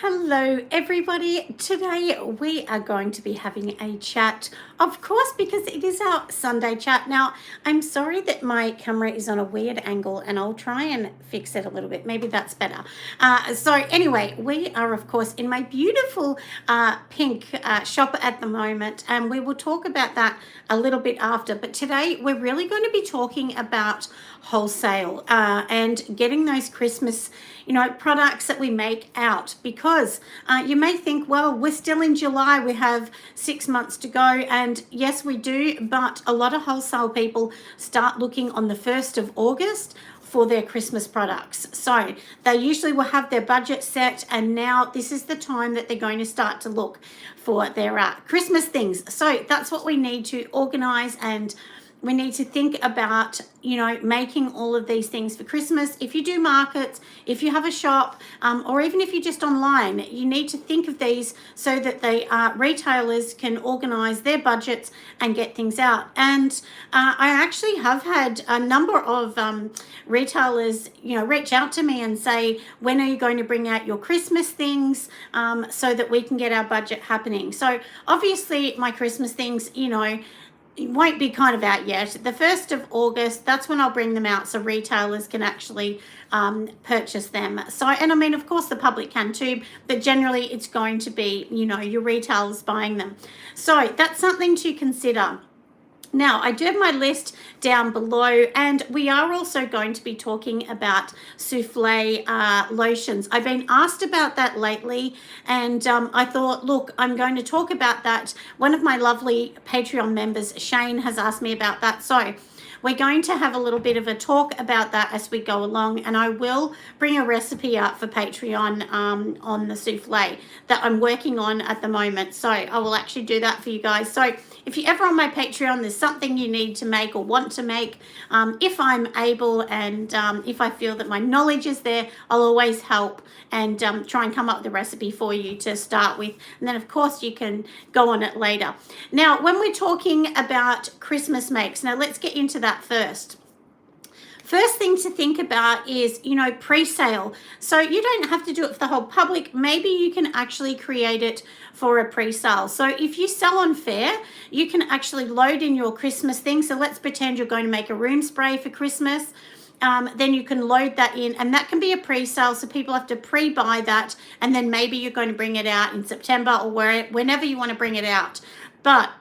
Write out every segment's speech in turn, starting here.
Hello everybody. Today we are going to be having a chat, of course, because it is our Sunday chat. Now, I'm sorry that my camera is on a weird angle and I'll try and fix it a little bit. Maybe that's better. So anyway, we are of course in my beautiful pink shop at the moment, and we will talk about that a little bit after. But today we're really going to be talking about wholesale and getting those Christmas products that we make out, because you may think, well, we're still in July, we have 6 months to go, and yes, we do, but a lot of wholesale people start looking on the 1st of August for their Christmas products. So they usually will have their budget set, and now this is the time that they're going to start to look for their Christmas things. So that's what we need to organize, and we need to think about, making all of these things for Christmas. If you do markets, if you have a shop, or even if you're just online, you need to think of these so that the retailers can organize their budgets and get things out. And I actually have had a number of retailers, reach out to me and say, when are you going to bring out your Christmas things, so that we can get our budget happening? So obviously my Christmas things, it won't be kind of out yet. The 1st of August, that's when I'll bring them out so retailers can actually purchase them. So, and I mean, of course the public can too, but generally it's going to be, your retailers buying them. So that's something to consider. Now, I do have my list down below, and we are also going to be talking about soufflé lotions. I've been asked about that lately, and I thought, look, I'm going to talk about that. One of my lovely Patreon members, Shane, has asked me about that. So we're going to have a little bit of a talk about that as we go along, and I will bring a recipe up for Patreon on the soufflé that I'm working on at the moment. So I will actually do that for you guys. So if you're ever on my Patreon, there's something you need to make or want to make, if I'm able and if I feel that my knowledge is there, I'll always help and try and come up with a recipe for you to start with. And then, of course, you can go on it later. Now, when we're talking about Christmas makes, now let's get into that first. First thing to think about is, pre-sale. So you don't have to do it for the whole public. Maybe you can actually create it for a pre-sale. So if you sell on Fair, you can actually load in your Christmas thing. So let's pretend you're going to make a room spray for Christmas. Then you can load that in, and that can be a pre-sale, so people have to pre-buy that, and then maybe you're going to bring it out in September or whenever you want to bring it out. But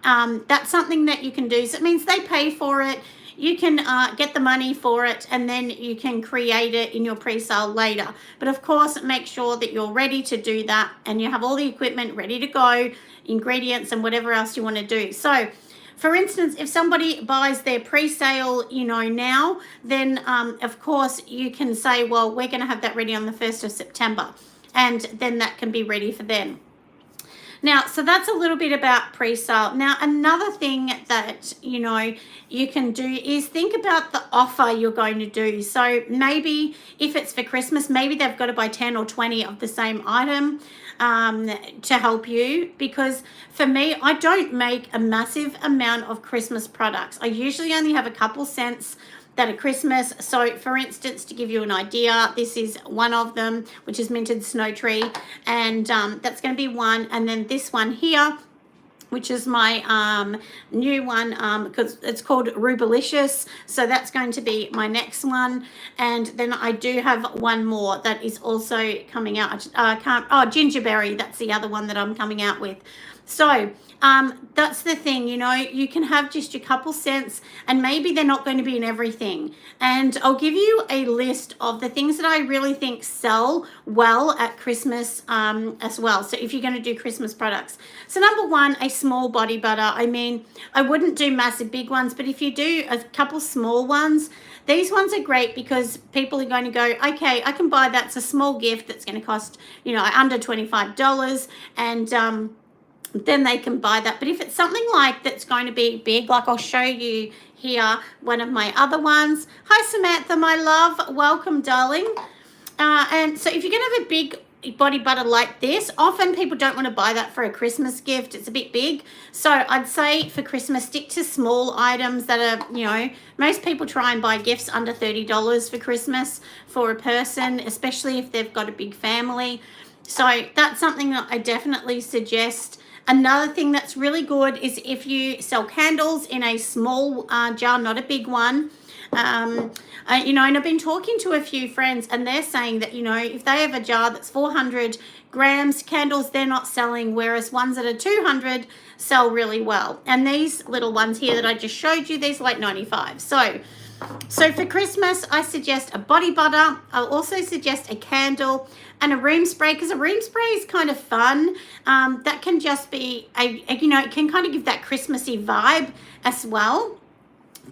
that's something that you can do. So it means they pay for it. You can get the money for it, and then you can create it in your pre-sale later. But of course, make sure that you're ready to do that and you have all the equipment ready to go, ingredients and whatever else you want to do. So for instance, if somebody buys their pre-sale, now, then of course you can say, well, we're going to have that ready on the 1st of September, and then that can be ready for them. Now, so that's a little bit about pre-sale. Now, another thing that, you can do is think about the offer you're going to do. So maybe if it's for Christmas, maybe they've got to buy 10 or 20 of the same item to help you. Because for me, I don't make a massive amount of Christmas products. I usually only have a couple cents that are Christmas. So for instance, to give you an idea, this is one of them, which is Minted Snow Tree, and that's going to be one. And then this one here, which is my new one, because it's called Rubalicious, so that's going to be my next one. And then I do have one more that is also coming out. Gingerberry, that's the other one that I'm coming out with. So that's the thing, you can have just your couple cents, and maybe they're not going to be in everything. And I'll give you a list of the things that I really think sell well at Christmas as well. So if you're going to do Christmas products. So number one, a small body butter. I mean, I wouldn't do massive big ones, but if you do a couple small ones, these ones are great because people are going to go, okay, I can buy that. It's a small gift that's going to cost, under $25, and then they can buy that. But if it's something like that's going to be big, like I'll show you here, one of my other ones. Hi, Samantha, my love. Welcome, darling. And so if you're going to have a big body butter like this, often people don't want to buy that for a Christmas gift. It's a bit big. So I'd say for Christmas, stick to small items that are, most people try and buy gifts under $30 for Christmas for a person, especially if they've got a big family. So that's something that I definitely suggest. Another thing that's really good is if you sell candles in a small jar, not a big one. And I've been talking to a few friends and they're saying that, if they have a jar that's 400 grams candles, they're not selling, whereas ones that are 200 sell really well. And these little ones here that I just showed you, these are like 95. So for Christmas, I suggest a body butter. I'll also suggest a candle and a room spray, because a room spray is kind of fun. That can just be, it can kind of give that Christmassy vibe as well.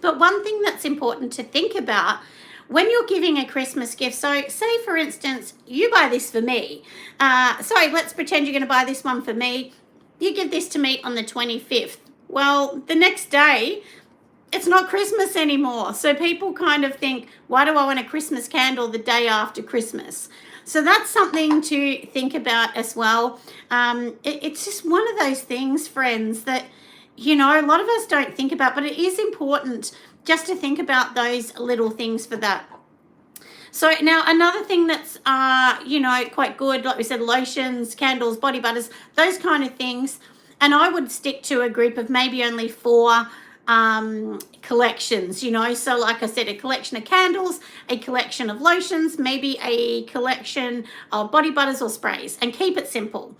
But one thing that's important to think about when you're giving a Christmas gift, so say for instance, you buy this for me. Let's pretend you're going to buy this one for me. You give this to me on the 25th. Well, the next day, it's not Christmas anymore. So people kind of think, why do I want a Christmas candle the day after Christmas? So that's something to think about as well. It's just one of those things, friends, that, a lot of us don't think about, but it is important just to think about those little things for that. So now another thing that's, quite good, like we said, lotions, candles, body butters, those kind of things. And I would stick to a group of maybe only 4 collections, so like I said, a collection of candles, a collection of lotions, maybe a collection of body butters or sprays, and keep it simple.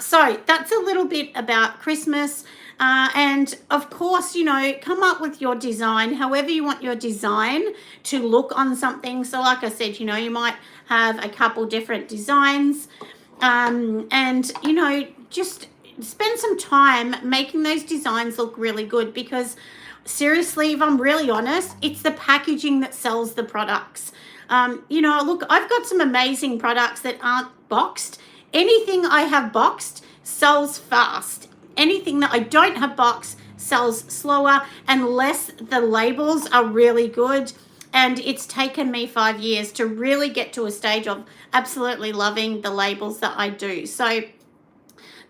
So that's a little bit about Christmas. And of course, come up with your design, however you want your design to look on something. So like I said, you might have a couple different designs, and, just spend some time making those designs look really good, because seriously, if I'm really honest, it's the packaging that sells the products. Look, I've got some amazing products that aren't boxed. Anything I have boxed sells fast. Anything that I don't have boxed sells slower, unless the labels are really good. And it's taken me 5 years to really get to a stage of absolutely loving the labels that I do. So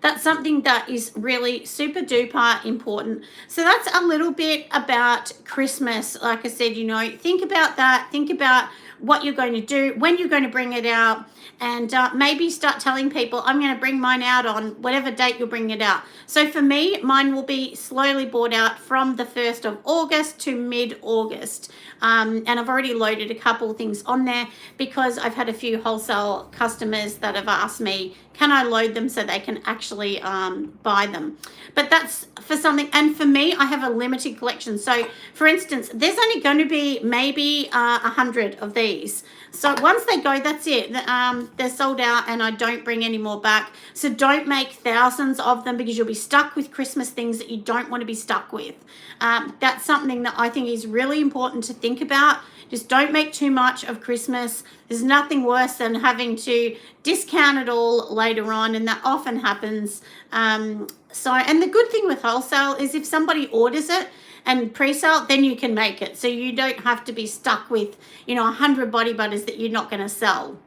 that's something that is really super duper important. So that's a little bit about Christmas. Like I said, think about that. Think about what you're going to do, when you're going to bring it out, and maybe start telling people, I'm going to bring mine out on whatever date you'll bring it out. So for me, mine will be slowly bought out from the 1st of August to mid-August. And I've already loaded a couple of things on there, because I've had a few wholesale customers that have asked me, can I load them so they can actually buy them? But that's for something. And for me, I have a limited collection. So for instance, there's only going to be maybe 100 of these. So once they go, that's it. They're sold out, and I don't bring any more back. So don't make thousands of them, because you'll be stuck with Christmas things that you don't want to be stuck with. That's something that I think is really important to think about. Just don't make too much of Christmas. There's nothing worse than having to discount it all later on, and that often happens. And the good thing with wholesale is if somebody orders it and pre-sale, then you can make it. So you don't have to be stuck with, 100 body butters that you're not going to sell.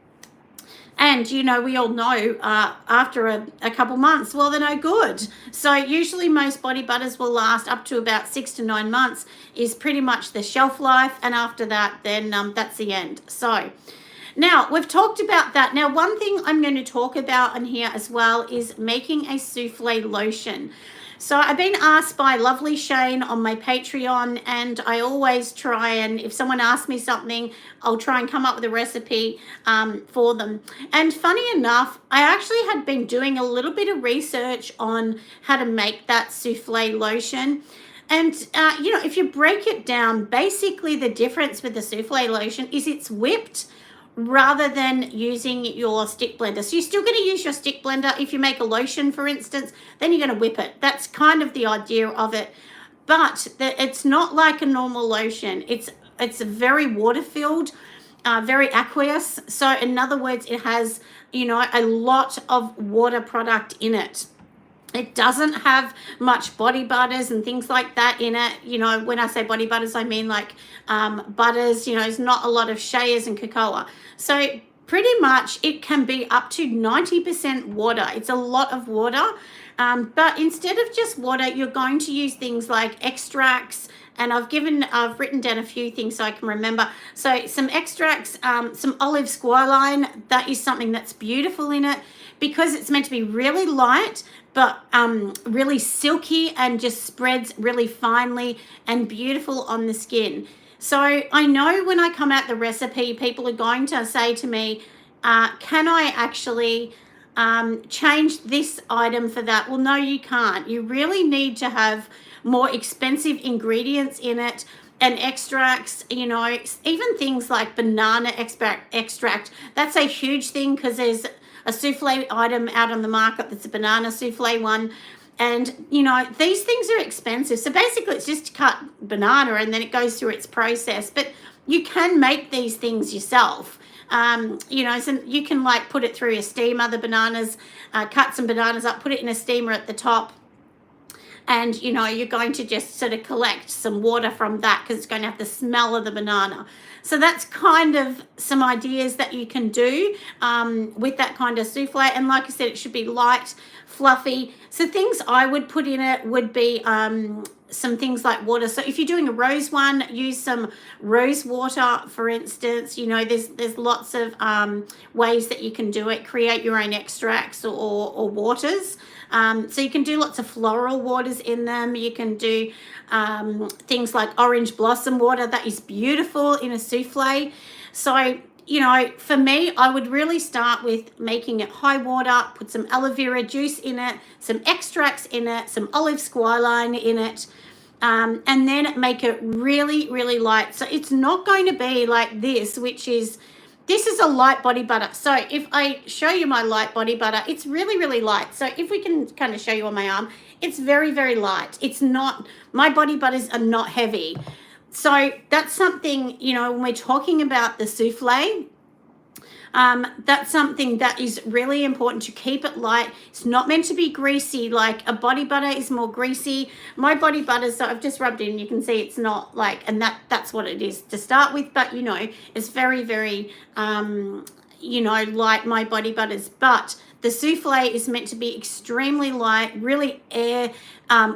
And, we all know after a couple months, well, they're no good. So usually most body butters will last up to about 6 to 9 months is pretty much the shelf life. And after that, then that's the end. So now we've talked about that. Now, one thing I'm going to talk about on here as well is making a souffle lotion. So I've been asked by lovely Shane on my Patreon, and I always try, and if someone asks me something, I'll try and come up with a recipe for them. And funny enough, I actually had been doing a little bit of research on how to make that souffle lotion. And, if you break it down, basically the difference with the souffle lotion is it's whipped rather than using your stick blender. So you're still going to use your stick blender. If you make a lotion, for instance, then you're going to whip it. That's kind of the idea of it. But it's not like a normal lotion. It's very water-filled, very aqueous. So in other words, it has, a lot of water product in it. It doesn't have much body butters and things like that in it. When I say body butters, I mean like butters, there's not a lot of sheas and cocoa. So pretty much it can be up to 90% water. It's a lot of water. But instead of just water, you're going to use things like extracts. And I've written down a few things so I can remember. So some extracts, some olive squalane, that is something that's beautiful in it, because it's meant to be really light, but really silky and just spreads really finely and beautiful on the skin. So I know when I come out the recipe, people are going to say to me, can I actually change this item for that? Well, no, you can't. You really need to have more expensive ingredients in it and extracts, you know, even things like banana extract. That's a huge thing because there's a souffle item out on the market that's a banana souffle one. And, you know, these things are expensive. So basically it's just cut banana and then it goes through its process. But you can make these things yourself. You know, so you can like put it through a steamer, the bananas, cut some bananas up, put it in a steamer at the top. And, you know, you're going to just sort of collect some water from that because it's going to have the smell of the banana. So that's kind of some ideas that you can do with that kind of souffle. And like I said, it should be light, fluffy. So things I would put in it would be some things like water. So if you're doing a rose one, use some rose water, for instance. You know, there's lots of ways that you can do it. Create your own extracts or waters. So you can do lots of floral waters in them. You can do things like orange blossom water that is beautiful in a souffle. So, you know, for me, I would really start with making it high water, put some aloe vera juice in it, some extracts in it, some olive squalane in it, and then make it really, really light. So it's not going to be like this, which is, this is a light body butter. So if I show you my light body butter, it's really, really light. So if we can kind of show you on my arm, it's very, very light. It's not, my body butters are not heavy. So that's something, you know, when we're talking about the souffle, that's something that is really important to keep it light. It's not meant to be greasy. Like a body butter is more greasy. My body butter, so I've just rubbed it in. You can see it's not like, and that's what it is to start with. But, you know, it's very, very, you know, light, my body butters. But the souffle is meant to be extremely light, really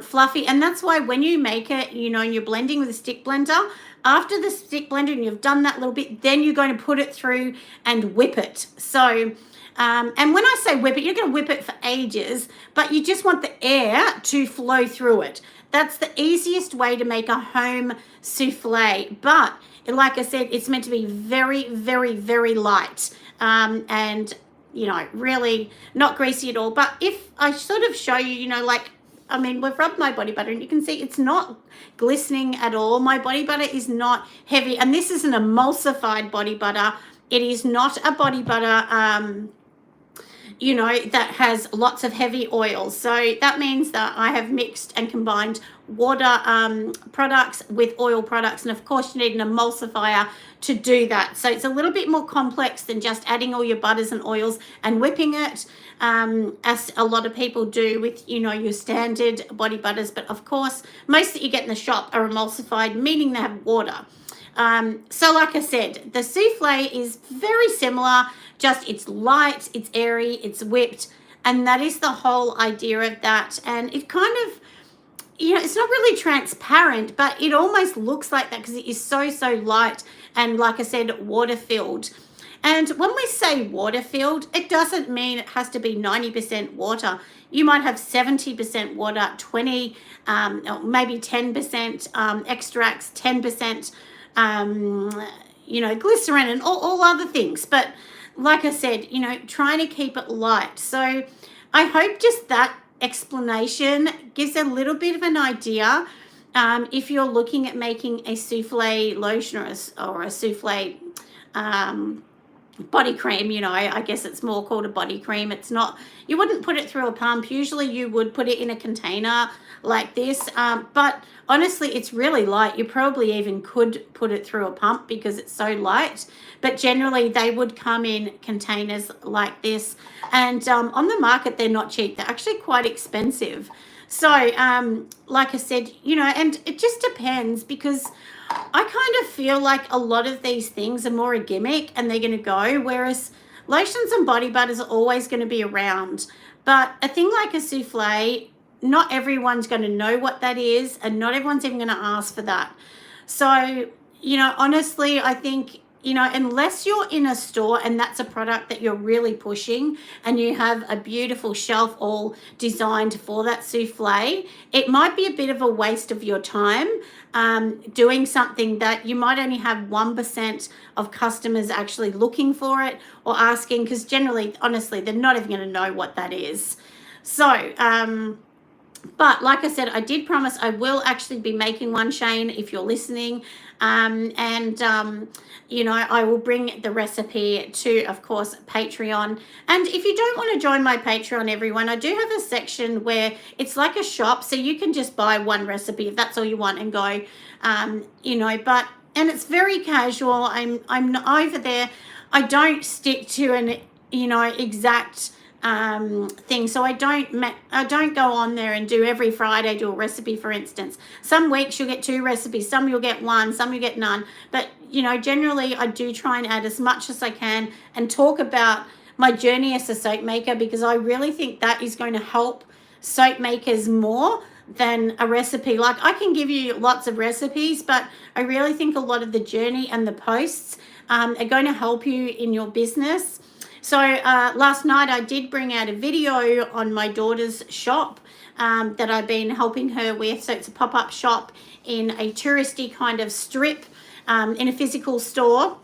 fluffy. And that's why when you make it, you know, and you're blending with a stick blender, after the stick blender and you've done that little bit, then you're going to put it through and whip it. So, and when I say whip it, you're going to whip it for ages, but you just want the air to flow through it. That's the easiest way to make a home souffle. But like I said, it's meant to be very, very, very light. And, you know, really not greasy at all. But if I sort of show you, you know, like, I mean, we've rubbed my body butter and you can see it's not glistening at all. My body butter is not heavy. And this is an emulsified body butter. It is not a body butter, you know, that has lots of heavy oils. So that means that I have mixed and combined water products with oil products. And of course you need an emulsifier to do that. So it's a little bit more complex than just adding all your butters and oils and whipping it, as a lot of people do with, you know, your standard body butters. But of course, most that you get in the shop are emulsified, meaning they have water. So like I said, the souffle is very similar, just it's light, it's airy, it's whipped, and that is the whole idea of that. And it kind of, you know, it's not really transparent, but it almost looks like that because it is so, so light and, like I said, water-filled. And when we say water-filled, it doesn't mean it has to be 90% water. You might have 70% water, 20, or maybe 10% extracts, 10%, you know, glycerin and all other things. But like I said, you know, trying to keep it light. So I hope just that explanation gives a little bit of an idea if you're looking at making a souffle lotion or a souffle body cream. You know, I guess it's more called a body cream. It's not, you wouldn't put it through a pump. Usually you would put it in a container like this, but honestly it's really light. You probably even could put it through a pump because it's so light, but generally they would come in containers like this. And on the market they're not cheap, they're actually quite expensive. So like I said, you know, and it just depends, because I kind of feel like a lot of these things are more a gimmick and they're going to go, whereas lotions and body butters are always going to be around. But a thing like a souffle, not everyone's going to know what that is, and not everyone's even going to ask for that. So, you know, honestly, I think you know, unless you're in a store and that's a product that you're really pushing and you have a beautiful shelf all designed for that souffle, it might be a bit of a waste of your time doing something that you might only have 1% of customers actually looking for it or asking, because generally, honestly, they're not even going to know what that is. So, but like I said, I did promise I will actually be making one, Shane, if you're listening. You know, I will bring the recipe to, of course, Patreon. And if you don't want to join my Patreon, everyone, I do have a section where it's like a shop. So you can just buy one recipe if that's all you want and go, you know, and it's very casual. I'm over there. I don't stick to an, you know, exact thing. So I don't go on there and do every Friday do a recipe, for instance. Some weeks you'll get 2 recipes, some you'll get 1, some you get none. But you know, generally I do try and add as much as I can and talk about my journey as a soap maker, because I really think that is going to help soap makers more than a recipe. Like, I can give you lots of recipes, but I really think a lot of the journey and the posts are going to help you in your business. So last night I did bring out a video on my daughter's shop that I've been helping her with. So it's a pop-up shop in a touristy kind of strip in a physical store.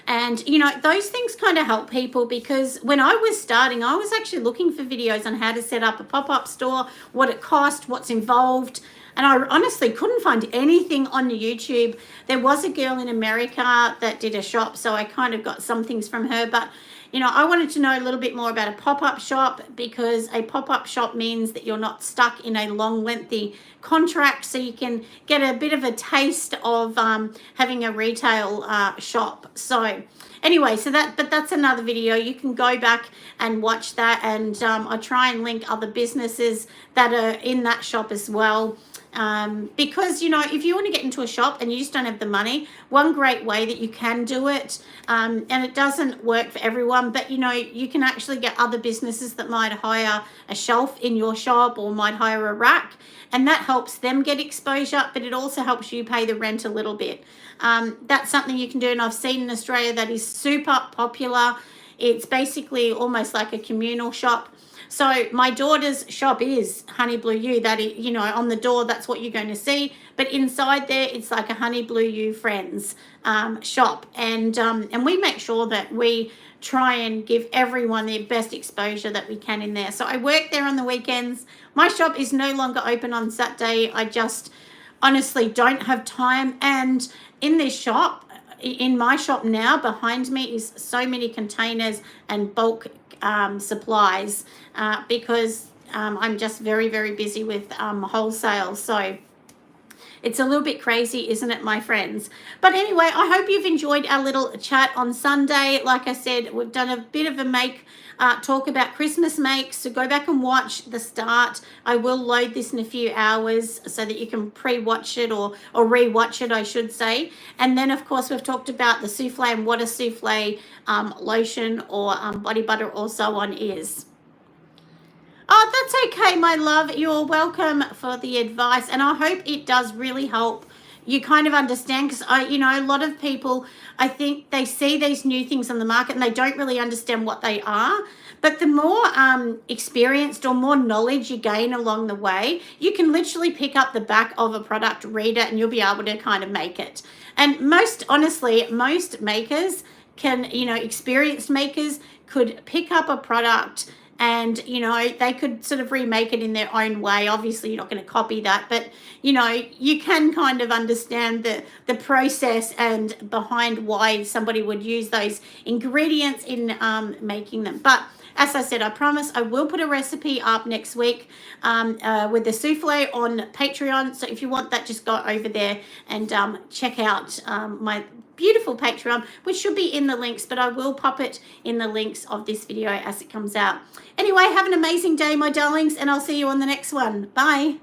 And, you know, those things kind of help people, because when I was starting, I was actually looking for videos on how to set up a pop-up store, what it cost, what's involved. And I honestly couldn't find anything on the YouTube. There was a girl in America that did a shop, so I kind of got some things from her. But, you know, I wanted to know a little bit more about a pop-up shop, because a pop-up shop means that you're not stuck in a long, lengthy contract, so you can get a bit of a taste of having a retail shop. So anyway, but that's another video. You can go back and watch that, and I try and link other businesses that are in that shop as well. Because, you know, if you want to get into a shop and you just don't have the money, one great way that you can do it, and it doesn't work for everyone, but, you know, you can actually get other businesses that might hire a shelf in your shop or might hire a rack, and that helps them get exposure, but it also helps you pay the rent a little bit. That's something you can do, and I've seen in Australia that is super popular. It's basically almost like a communal shop. So my daughter's shop is Honey Blue You. That is, you know, on the door, that's what you're going to see. But inside there, it's like a Honey Blue You Friends shop. And we make sure that we try and give everyone the best exposure that we can in there. So I work there on the weekends. My shop is no longer open on Saturday. I just honestly don't have time. And in this shop, in my shop now, behind me is so many containers and bulk supplies because I'm just very, very busy with wholesale. So it's a little bit crazy, isn't it, my friends? But anyway, I hope you've enjoyed our little chat on Sunday. Like I said, we've done a bit of a talk about Christmas makes, so go back and watch the start. I will load this in a few hours so that you can pre-watch it or re-watch it, I should say. And then, of course, we've talked about the souffle and what a souffle lotion or body butter or so on is. Oh, that's okay, my love. You're welcome for the advice, and I hope it does really help you kind of understand, because you know, a lot of people, I think they see these new things on the market and they don't really understand what they are. But the more experienced or more knowledge you gain along the way, you can literally pick up the back of a product, read it, and you'll be able to kind of make it. And most makers can, you know, experienced makers could pick up a product and, you know, they could sort of remake it in their own way. Obviously, you're not going to copy that, but, you know, you can kind of understand the process and behind why somebody would use those ingredients in making them. But as I said, I promise I will put a recipe up next week with the souffle on Patreon. So if you want that, just go over there and check out my beautiful Patreon, which should be in the links, but I will pop it in the links of this video as it comes out. Anyway, have an amazing day, my darlings, and I'll see you on the next one. Bye.